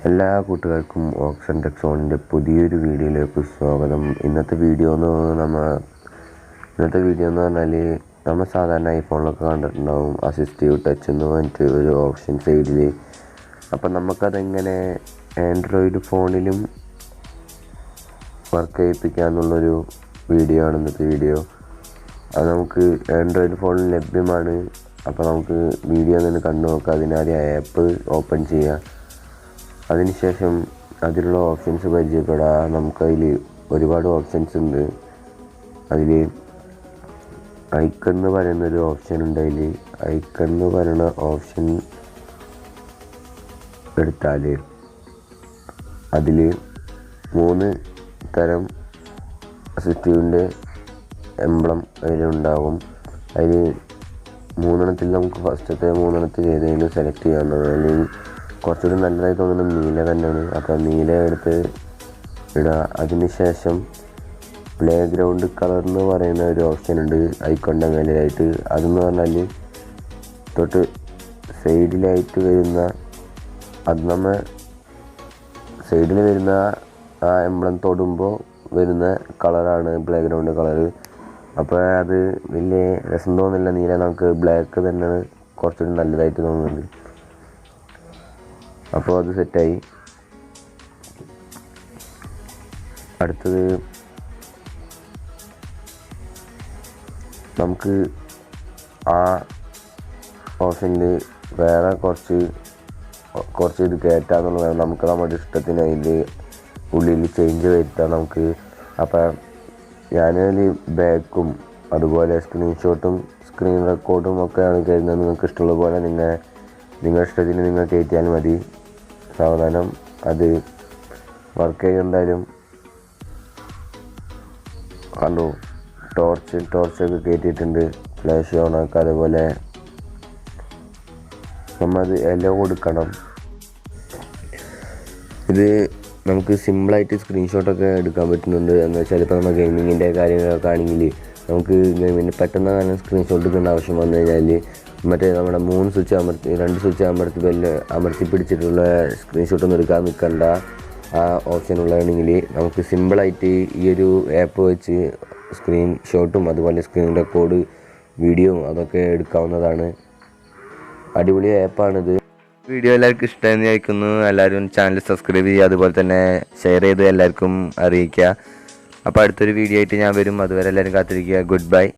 എല്ലാ കൂട്ടുകാർക്കും ഓക്സൺ ടെക് സോണിൻ്റെ പുതിയൊരു വീഡിയോയിലേക്ക് സ്വാഗതം. ഇന്നത്തെ വീഡിയോ എന്ന് പറഞ്ഞാൽ നമ്മൾ സാധാരണ ഐഫോണിലൊക്കെ കണ്ടിട്ടുണ്ടാവും അസിസ്റ്റീവ് ടച്ച് എന്ന് പറഞ്ഞിട്ട് ഒരു ഓപ്ഷൻ സൈഡിൽ. അപ്പം നമുക്കതെങ്ങനെ ആൻഡ്രോയിഡ് ഫോണിലും വർക്ക് ചെയ്യിപ്പിക്കുക എന്നുള്ളൊരു വീഡിയോ ആണ് ഇന്നത്തെ വീഡിയോ. അത് നമുക്ക് ആൻഡ്രോയിഡ് ഫോണിൽ ലഭ്യമാണ്. അപ്പോൾ നമുക്ക് വീഡിയോ ഒന്ന് കണ്ടു നോക്കാം. അതിനാദ്യം ആപ്പ് ഓപ്പൺ ചെയ്യുക. അതിനുശേഷം അതിലുള്ള ഓപ്ഷൻസ് പരിചയപ്പെടാം. നമുക്കതിൽ ഒരുപാട് ഓപ്ഷൻസ് ഉണ്ട്. അതിൽ ഐക്കൺ എന്ന് പറയുന്നൊരു ഓപ്ഷൻ ഉണ്ട്. ഐക്കൺ എന്ന് പറയുന്ന ഓപ്ഷൻ എടുത്താൽ അതിൽ 3 തരം അസിസ്റ്റീവിൻ്റെ എംബ്ലം അതിലുണ്ടാകും. അതിൽ 3 നമുക്ക് ഫസ്റ്റത്തെ 3 ഏതെങ്കിലും സെലക്ട് ചെയ്യാവുന്നതാണ്. അല്ലെങ്കിൽ കുറച്ചുകൂടി നല്ലതായി തോന്നുന്നത് നീല തന്നെയാണ്. അപ്പോൾ നീല എടുത്ത് ഇടുക. അതിനുശേഷം പ്ലേ ഗ്രൗണ്ട് കളർ എന്ന് പറയുന്ന ഒരു ഓപ്ഷൻ ഉണ്ട് ഐക്കോണിൻ്റെ മേലെയായിട്ട്. അതെന്ന് പറഞ്ഞാൽ തൊട്ട് സൈഡിലായിട്ട് വരുന്ന നമ്മൾ സൈഡിൽ വരുന്ന ആ എംബ്ലം തൊടുമ്പോൾ വരുന്ന കളറാണ് പ്ലേ ഗ്രൗണ്ട് കളർ. അപ്പോൾ അത് വലിയ രസം തോന്നുന്നില്ല. നീല നമുക്ക് ബ്ലാക്ക് തന്നെയാണ് കുറച്ചുകൂടി നല്ലതായിട്ട് തോന്നുന്നുണ്ട്. അപ്പോൾ അത് സെറ്റായി. അടുത്തത് നമുക്ക് ആ ഓപ്ഷനിൽ വേറെ കുറച്ച് ഇത് കയറ്റാന്നുള്ളതാണ്. നമുക്ക് നമ്മുടെ ഇഷ്ടത്തിന് അതിൽ ഉള്ളിൽ ചേഞ്ച് വരുത്താം നമുക്ക്. അപ്പം ഞാനതിൽ ബാക്കും അതുപോലെ സ്ക്രീൻഷോട്ടും സ്ക്രീൻ റെക്കോർഡും ഒക്കെയാണ് കയറുന്നത്. നിങ്ങൾക്ക് ഇഷ്ടമുള്ള പോലെ നിങ്ങളുടെ ഇഷ്ടത്തിന് നിങ്ങൾ കയറ്റിയാൽ മതി. സാവധാനം അത് വർക്ക് ചെയ്യുന്നുണ്ടായാലും കണ്ടു. ടോർച്ചൊക്കെ കയറ്റിയിട്ടുണ്ട്. ഫ്ലാഷ് ഓണാക്കുക. അതുപോലെ നമ്മളത് എല്ലാം കൊടുക്കണം. ഇത് നമുക്ക് സിമ്പിളായിട്ട് സ്ക്രീൻഷോട്ടൊക്കെ എടുക്കാൻ പറ്റുന്നുണ്ട്. എന്ന് വെച്ചാൽ ഇപ്പോൾ നമ്മൾ ഗെയിമിങ്ങിൻ്റെ കാര്യങ്ങളൊക്കെ ആണെങ്കിൽ നമുക്ക് ഗെയിമിന് പെട്ടെന്ന് സ്ക്രീൻഷോട്ട് എടുക്കേണ്ട ആവശ്യം വന്നു കഴിഞ്ഞാൽ മറ്റേ നമ്മുടെ 2 സ്വിച്ച് അമർത്തി പിടിച്ചിട്ടുള്ള സ്ക്രീൻഷോട്ടൊന്നും എടുക്കാൻ നിൽക്കണ്ട. ആ ഓപ്ഷൻ ഉള്ളതാണെങ്കിൽ നമുക്ക് സിമ്പിളായിട്ട് ഈ ഒരു ആപ്പ് വെച്ച് സ്ക്രീൻഷോട്ടും അതുപോലെ സ്ക്രീൻ റെക്കോർഡ് വീഡിയോയും അതൊക്കെ എടുക്കാവുന്നതാണ്. അടിപൊളി ആപ്പാണിത്. വീഡിയോ എല്ലാവർക്കും ഇഷ്ടമെന്ന് ചോദിക്കുന്നു. എല്ലാവരും ചാനൽ സബ്സ്ക്രൈബ് ചെയ്യുക. അതുപോലെ തന്നെ ഷെയർ ചെയ്ത് എല്ലാവർക്കും അറിയിക്കുക. അപ്പോൾ അടുത്തൊരു വീഡിയോ ആയിട്ട് ഞാൻ വരും. അതുവരെ എല്ലാവരും കാത്തിരിക്കുക. Good bye.